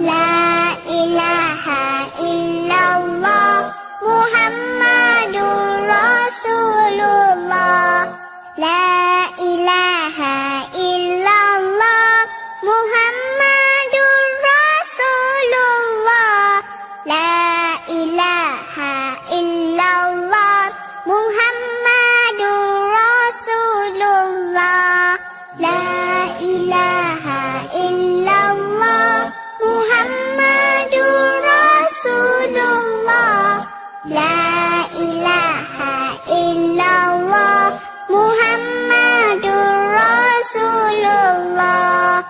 La ilaha illallah Muhammadur Rasulullah. La ilaha illallah Muhammadur Rasulullah. La ilaha illallah Muhammadur Rasulullah. La ilaha illallah Muhammadur Rasulullah. La ilaha illallah Muhammadur Rasulullah.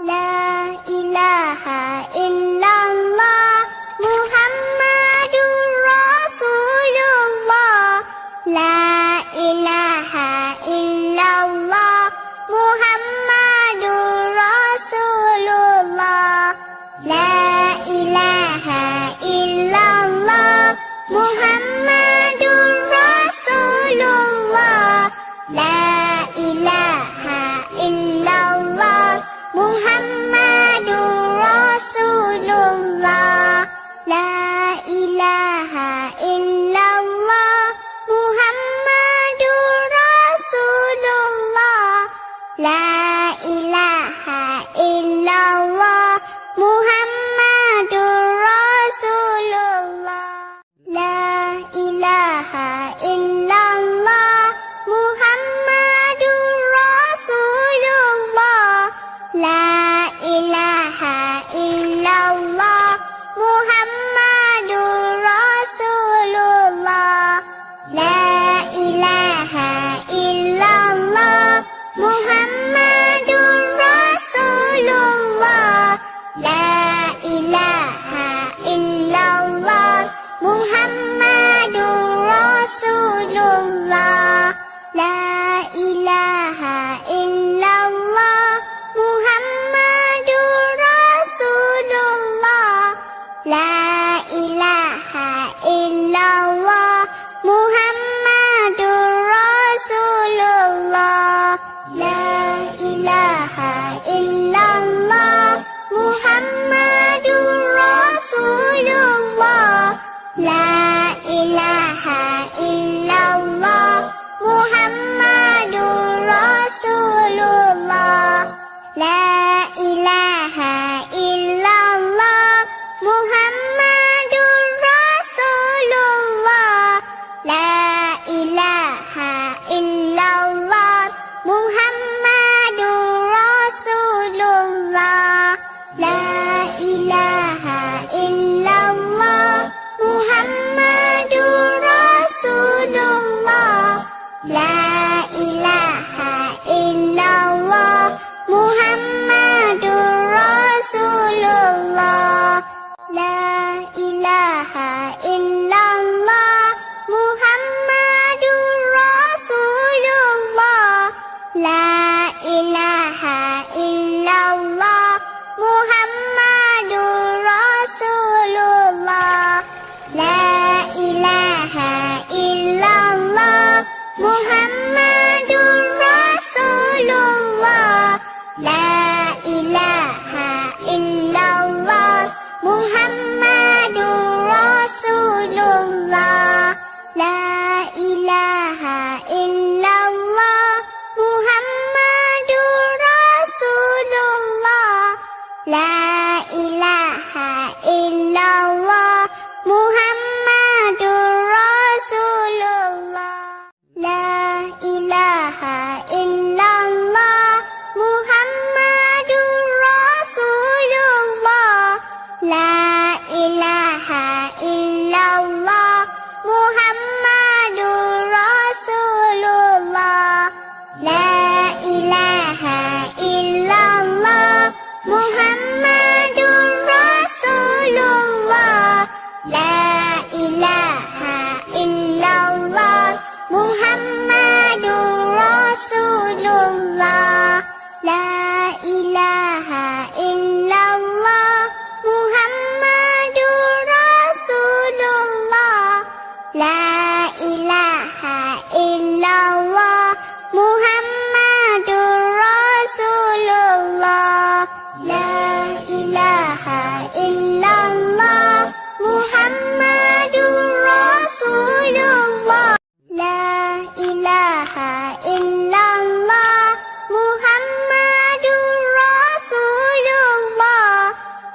La ilaha illallah Muhammadur Rasulullah. La ilaha illallah Muhammadur Rasulullah. La ilaha illallah Muhammadur Rasulullah. La ilaha illallah Muhammadur Rasulullah. La ilaha illallah Muhammadur Rasulullah. La ilaha illallah Muhammadur Rasulullah. La ilaha illallah Muhammadur Rasulullah. La ilaha illallah Muhammadur Rasulullah. La ilaha illallah Muhammadur Rasulullah. La ilaha illallah Muhammadur Rasulullah. La ilaha illallah Muhammadur Rasulullah. La ilaha illallah Muhammadur Rasulullah. La ilaha illallah Muhammadur Rasulullah. La ilaha illallah Muhammadur Rasulullah. La ilaha illallah Muhammadur Rasulullah. La ilaha illallah Muhammadur Rasulullah. La ilaha illallah Muhammadur Rasulullah. La ilaha illallah Muhammadur Rasulullah. La ilaha illallah Muhammadur Rasulullah. La ilaha illallah Muhammadur Rasulullah. La ilaha illallah Muhammadur Rasulullah. La ilaha illallah Muhammadur Rasulullah. La ilaha illallah Muhammadur Rasulullah. La ilaha illallah Muhammadur Rasulullah. La ilaha illallah Muhammadur Rasulullah. La ilaha illallah Muhammadur Rasulullah. La ilaha illallah Muhammadur Rasulullah. La ilaha illallah Muhammadur Rasulullah. La ilaha illallah Muhammadur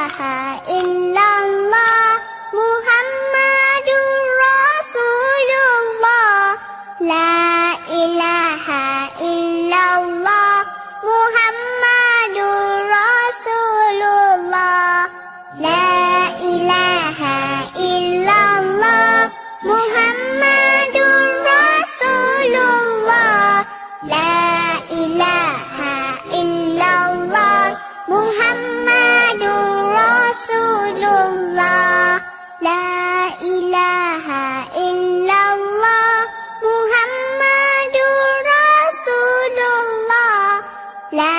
ilaha illallah Muhammadur Rasulullah. La ilaha illallah Muhammadur Rasulullah. La ilaha illallah Muhammadur Rasulullah. La ilaha illallah Muhammadur Rasulullah. La ilaha illallah Muhammadur Rasulullah. La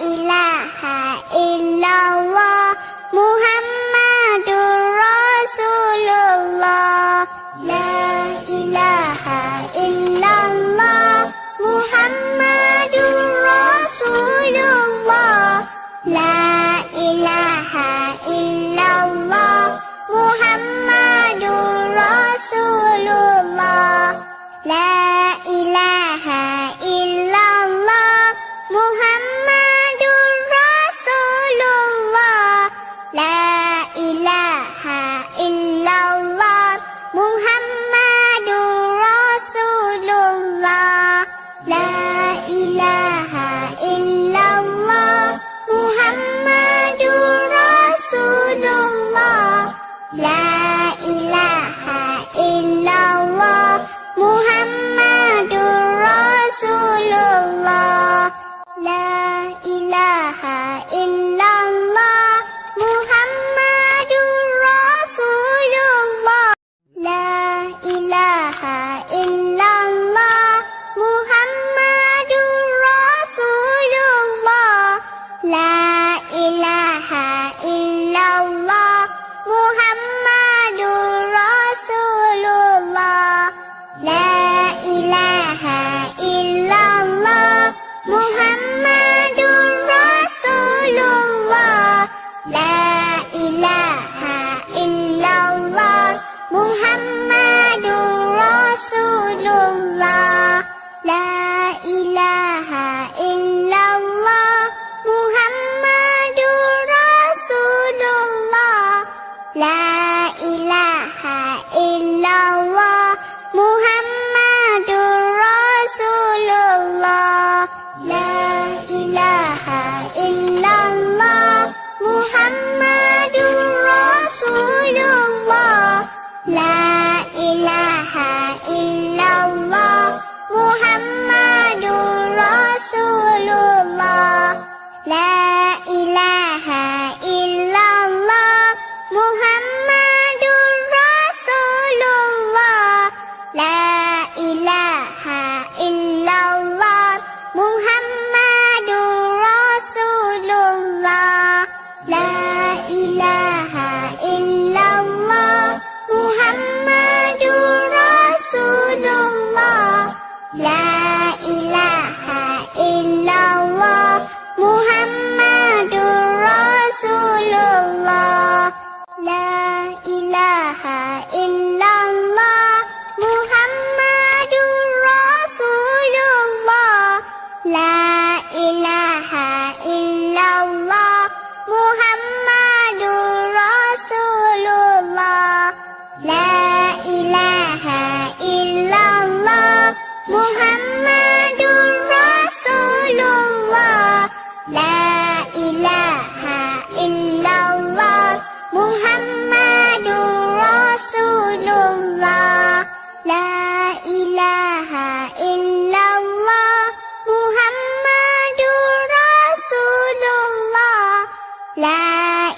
ilaha illallah Muhammadur Rasulullah. La ilaha illallah Muhammadur Rasulullah. La ilaha illallah Muhammadur Rasulullah. La ilaha illallah Muhammadur Rasulullah. La ilaha illallah Muhammadur Rasulullah. La ilaha illallah Muhammadur Rasulullah. La ilaha illallah Muhammadur Rasulullah. La ilaha illallah Muhammadur Rasulullah. La ilaha illallah Muhammadur Rasulullah. La ilaha illallah Muhammadur Rasulullah. La ilaha illallah Muhammadur Rasulullah. La ilaha illallah Muhammadur Rasulullah. La ilaha illallah Muhammadur Rasulullah. La ilaha illallah Muhammadur Rasulullah. La ilaha illallah Muhammadur Rasulullah. La ilaha illallah Muhammadur Rasulullah. La ilaha illallah Muhammadur Rasulullah. La ilaha illallah Muhammadur Rasulullah. La ilaha illallah Muhammadur Rasulullah. La ilaha illallah Muhammadur Rasulullah. La ilaha illallah Muhammadur Rasulullah. La ilaha illallah Muhammadur Rasulullah. La ilaha illallah Muhammadur Rasulullah. La ilaha illallah Muhammadur Rasulullah. La ilaha illallah Muhammadur Rasulullah. La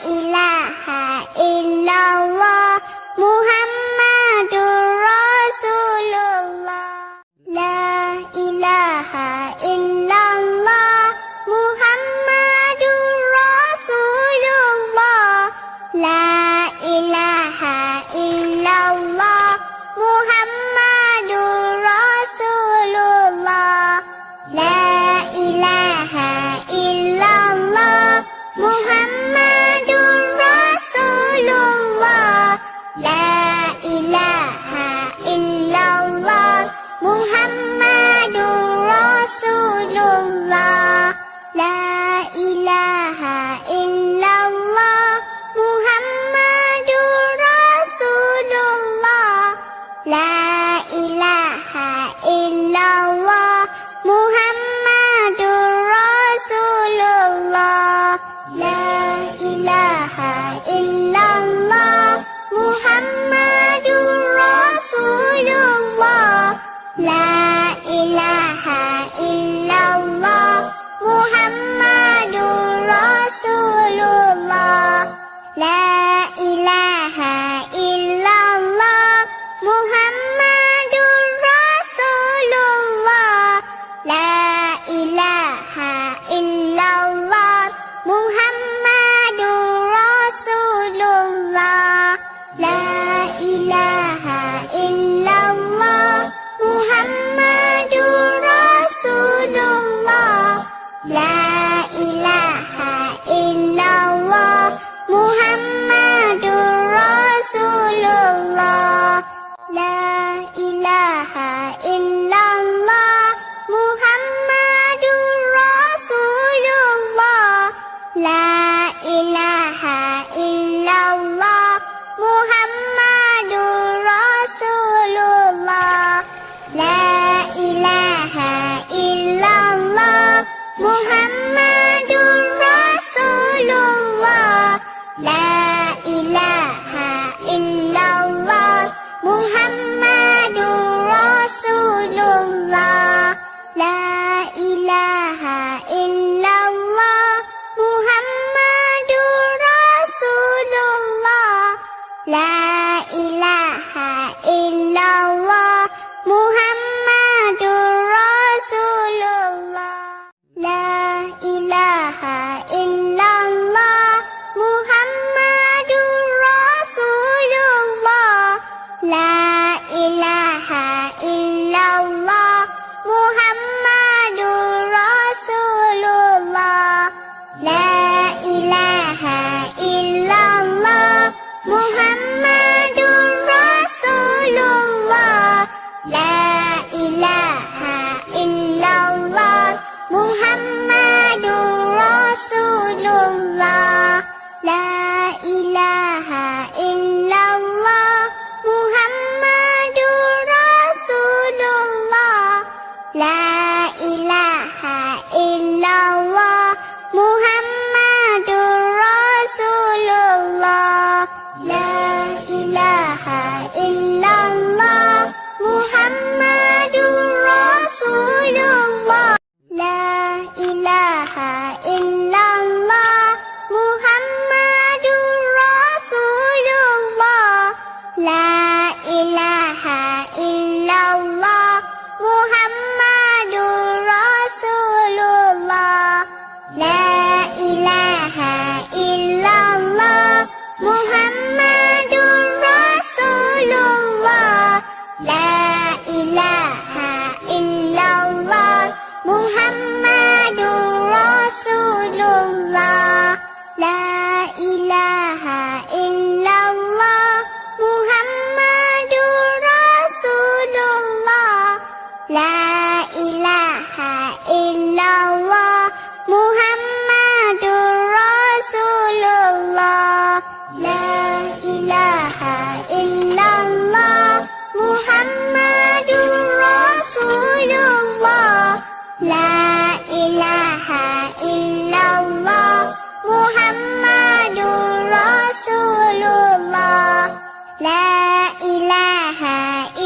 ilaha illallah Muhammadur Rasulullah. La ilaha illallah Muhammadur Rasulullah. La ilaha illallah Muhammadur Rasulullah. La ilaha illallah Muhammad ilaha illallah Muhammadur Rasulullah. La ilaha illallah Muhammadur Rasulullah. La ilaha illallah Muhammadur Rasulullah. La ilaha illallah Muhammadur Rasulullah. La ilaha illallah Muhammadur Rasulullah. La ilaha illallah Muhammadur Rasulullah. La ilaha illallah Muhammadur Rasulullah. La ilaha illallah Muhammadur Rasulullah. La ilaha illallah Muhammadur Rasulullah. La ilaha illallah Muhammadur Rasulullah. La ilaha illallah Muhammadur Rasulullah. La ilaha illallah Muhammadur Rasulullah. La ilaha illallah Muhammadur Rasulullah. La ilaha illallah Muhammadur Rasulullah. La ilaha illallah Muhammadur Rasulullah. La ilaha illallah Muhammadur Rasulullah. La ilaha illallah Muhammadur Rasulullah. La ilaha illallah Muhammadur Rasulullah. La ilaha illallah Muhammadur Rasulullah. La ilaha illallah Muhammadur Rasulullah. La ilaha illallah Muhammadur Rasulullah. La ilaha illallah Muhammadur Rasulullah. La ilaha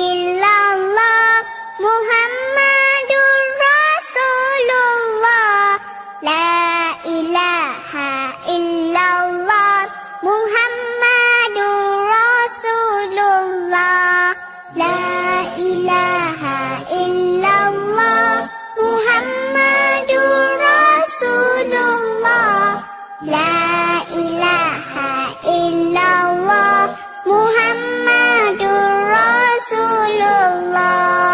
illallah Muhammadur Rasulullah. La ilaha illallah Muhammadur Rasulullah. La ilaha illallah Muhammadur Rasulullah. La ilaha illallah Muhammadur Rasulullah.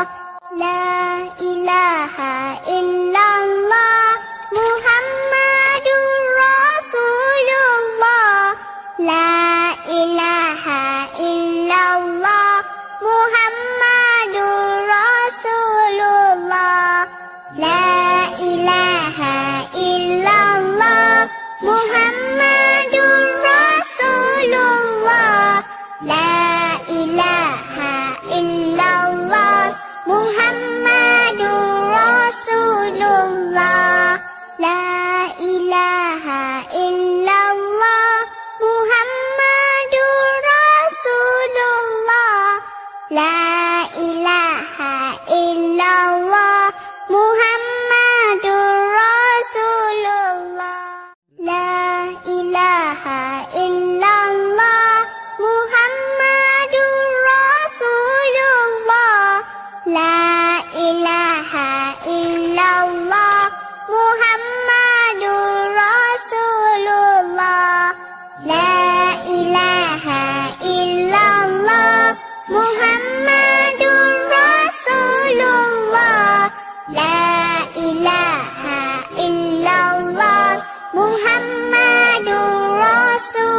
La ilaha illallah Muhammadur Rasulullah. La ilaha illallah Muhammadur Rasulullah. La ilaha illallah Muhammadur Rasulullah. La ilaha illallah Muhammadur Rasulullah. La ilaha illallah Muhammadur Rasulullah. La ilaha illallah Muhammadur Rasulullah. La ilaha illallah Muhammadur Rasulullah. La ilaha illallah Muhammadur Rasulullah.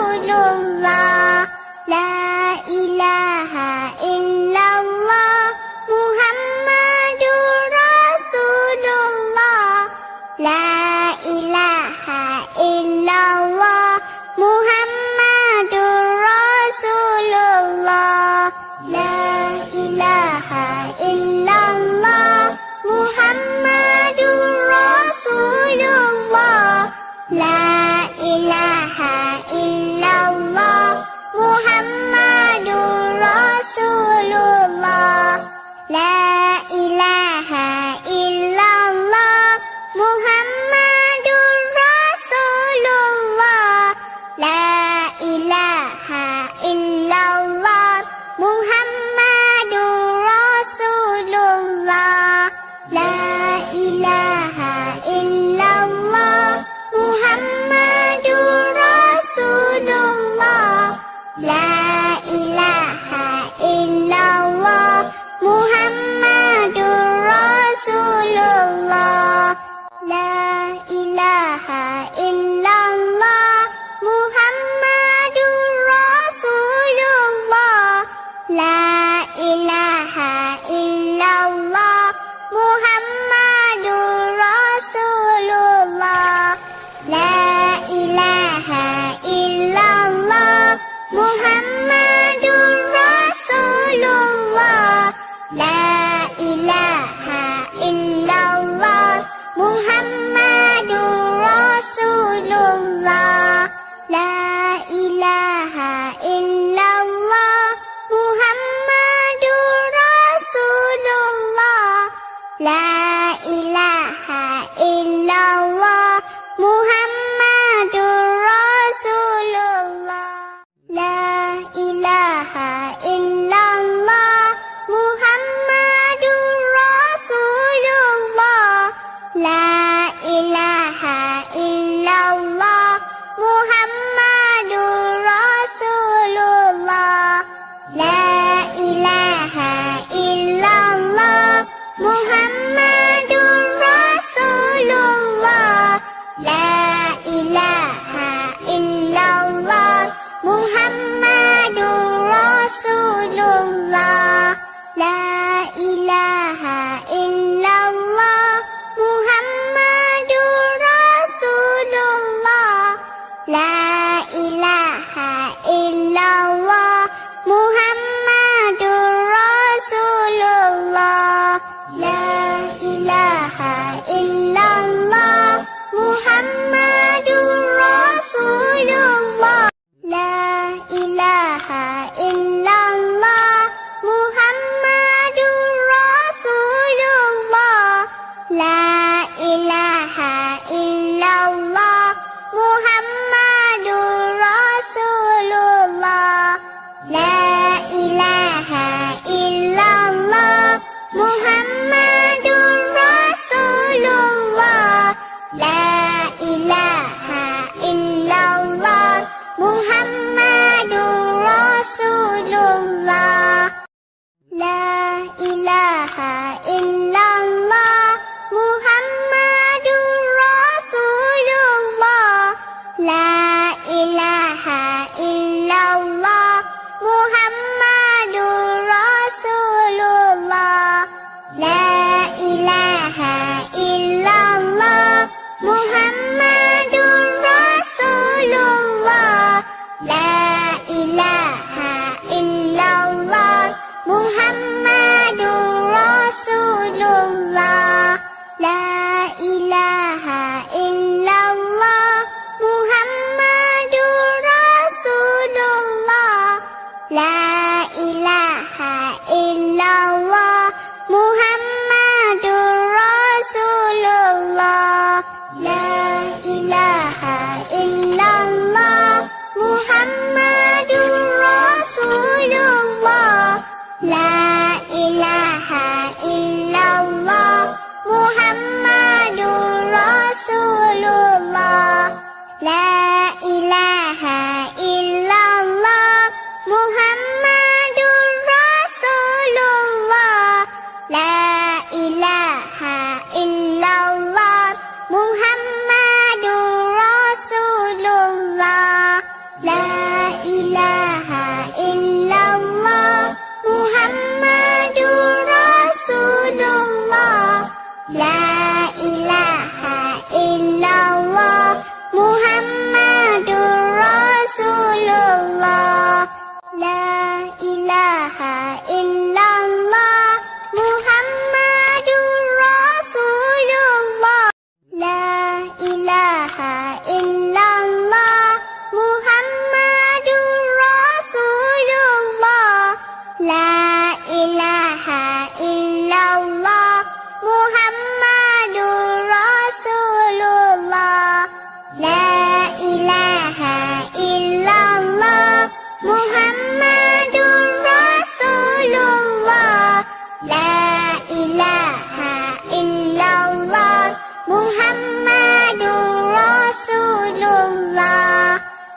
ilaha illallah Muhammadur Rasulullah. La ilaha illallah Muhammadur Rasulullah. La ilaha illallah Muhammadur Rasulullah. La ilaha illallah Muhammadur Rasulullah. La ilaha illallah Muhammadur Rasulullah. La ilaha illallah Muhammadur Rasulullah. La ilaha illallah Muhammadur Rasulullah. La ilaha illallah Muhammadur Rasulullah. La ilaha illallah Muhammadur Rasulullah. La ilaha illallah Muhammadur Rasulullah. La ilaha illallah Muhammadur Rasulullah. La ilaha illallah Muhammadur Rasulullah. La ilaha illallah Muhammadur Rasulullah. La ilaha illallah Muhammadur Rasulullah. La ilaha illallah Muhammadur Rasulullah. La ilaha illallah Muhammadur Rasulullah. La ilaha illallah Muhammadur Rasulullah. La ilaha illallah Muhammadur Rasulullah. La ilaha illallah Muhammadur Rasulullah. La ilaha illallah Muhammadur Rasulullah. La ilaha illallah Muhammadur Rasulullah. La ilaha illallah Muhammadur Rasulullah. La ilaha illallah Muhammadur Rasulullah. La ilaha illallah Muhammadur Rasulullah. La ilaha illallah Muhammadur Rasulullah. La ilaha illallah Muhammadur Rasulullah. La ilaha illallah Muhammadur Rasulullah. La ilaha illallah Muhammadur Rasulullah. La ilaha illallah Muhammadur Rasulullah. La ilaha illallah Muhammadur Rasulullah. La ilaha illallah Muhammadur Rasulullah. La ilaha illallah Muhammadur Rasulullah. La ilaha illallah Muhammadur Rasulullah. La ilaha illallah Muhammadur Rasulullah. La ilaha illallah Muhammadur Rasulullah. La ilaha illallah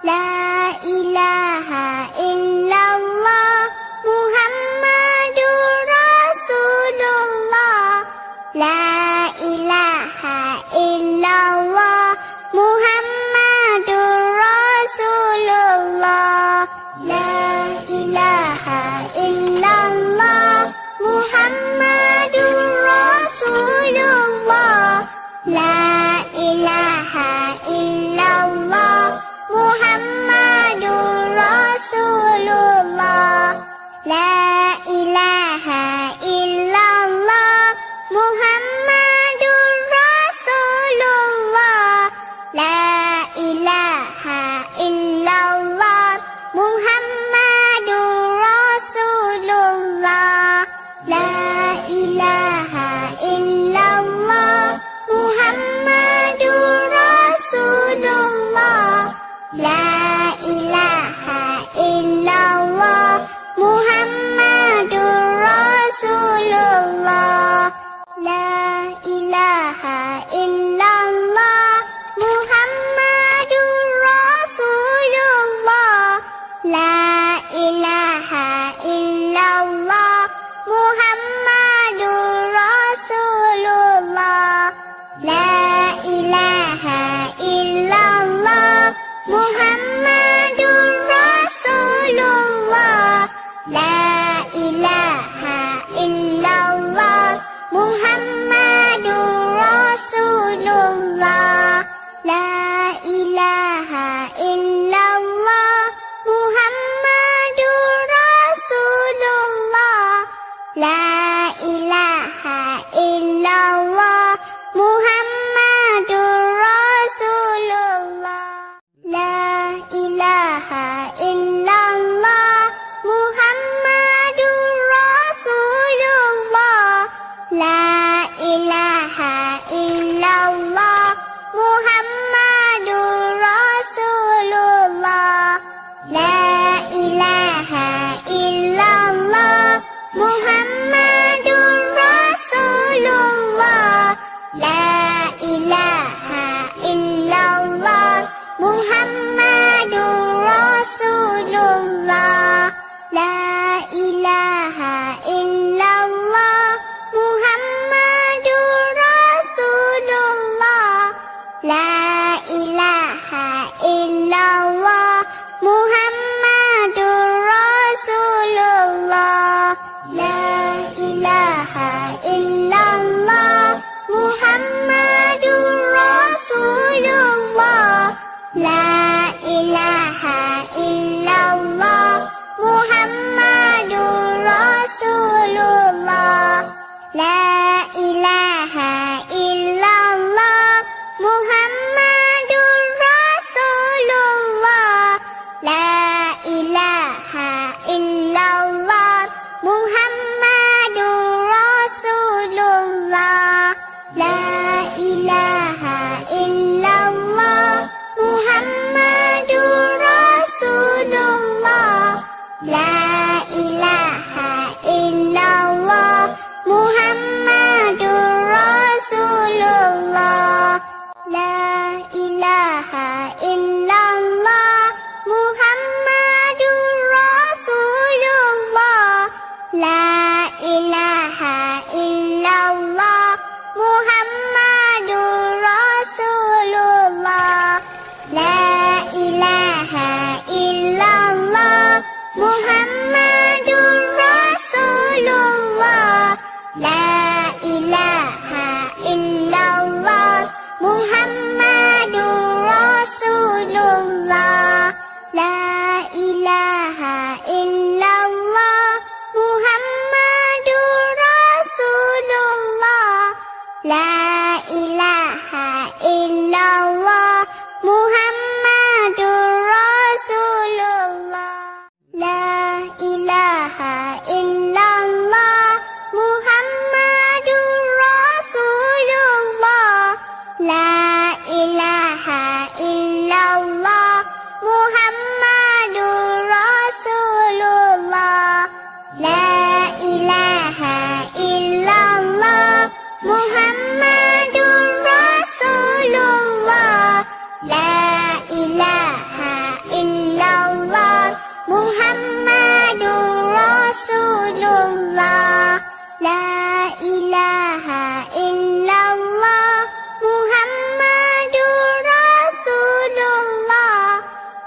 La ilaha illallah Muhammadur Rasulullah. La ilaha illallah Muhammadur Rasulullah. La ilaha illallah Muhammadur Rasulullah. La ilaha illallah Muhammadur Rasulullah. La ilaha illallah Muhammadur Rasulullah. La ilaha illallah Muhammadur Rasulullah. La ilaha illallah Muhammadur Rasulullah. La ilaha illallah Muhammadur Rasulullah. La ilaha illallah Muhammadur Rasulullah. La ilaha illallah Muhammadur Rasulullah. La ilaha illallah Muhammadur Rasulullah. La ilaha illallah Muhammadur Rasulullah. La ilaha illallah Muhammadur Rasulullah. La ilaha illallah Muhammadur Rasulullah. La ilaha illallah Muhammadur Rasulullah. La ilaha illallah Muhammadur Rasulullah. La ilaha illallah Muhammadur Rasulullah. La ilaha illallah Muhammadur Rasulullah.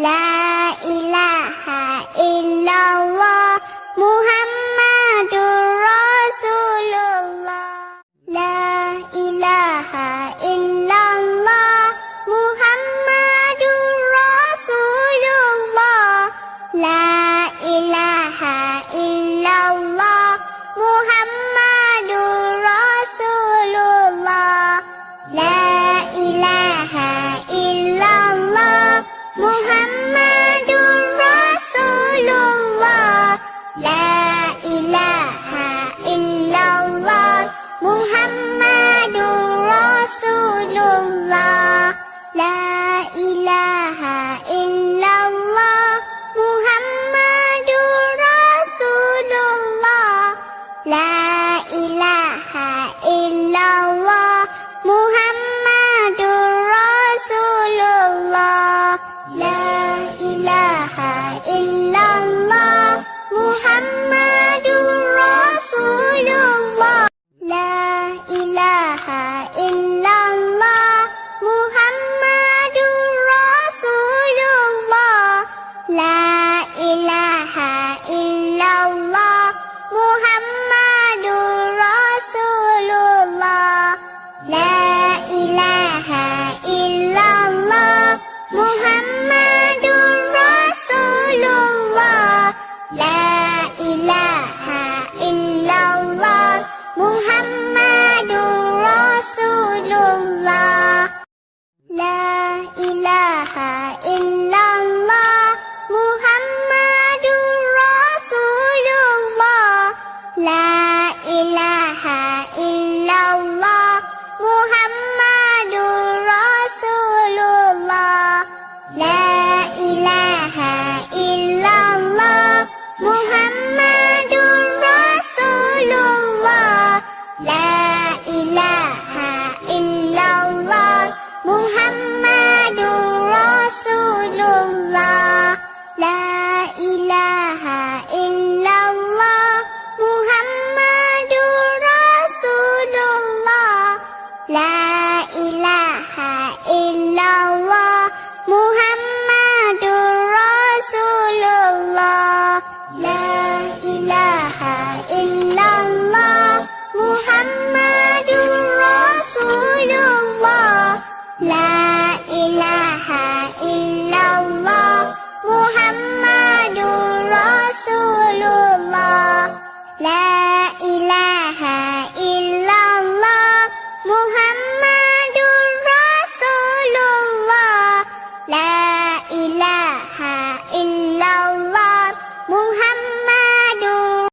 لا إله